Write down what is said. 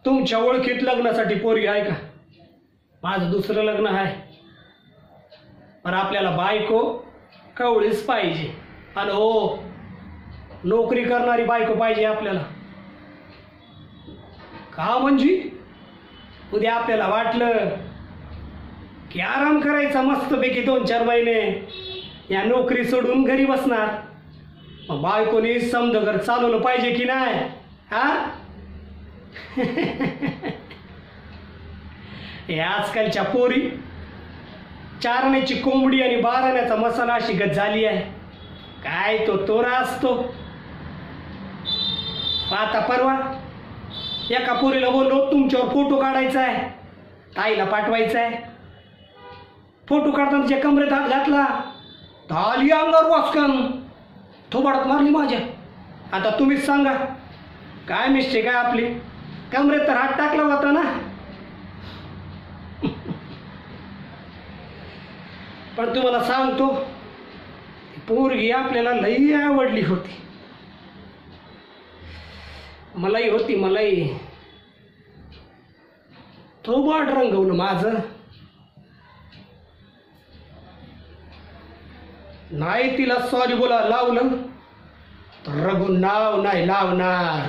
तुमच्या ओळखीत लग्नासाठी पोरगी आहे का? माझं दुसरं लग्न आहे, पण आपल्याला बायको कवळीच पाहिजे. आणि हो, नोकरी करणारी बायको पाहिजे आपल्याला. का म्हणजे उद्या आपल्याला वाटलं की आराम करायचा मस्तपैकी 2-4 महिने, या नोकरी सोडून घरी बसणार, मग बायकोनी समज घर चालवलं पाहिजे की नाही? हा हे आजकालच्या पोरी 4 आण्याची कोंबडी आणि 12 आण्याचा मसाला अशी गत झाली आहे. काय तो तोरा असतो. आता परवा एका पोरीला बोललो, तुमच्यावर फोटो काढायचा आहे, ताईला पाठवायचा आहे. फोटो काढताना तिच्या कमरेत हात घातला, आली अंगावर वासकन, थोबाडात मारली माझ्या. आता तुम्हीच सांगा काय मिस्टेक आहे आपली? कमरेत तर हात टाकला होता ना. पण तुम्हाला सांगतो, पोरगी आपल्याला लई आवडली होती. मलाही होती, मलाही. थोबाड रंगवलं माझं. नाही तिला सॉरी बोला लावलं तर रघु नाव नाही लावणार.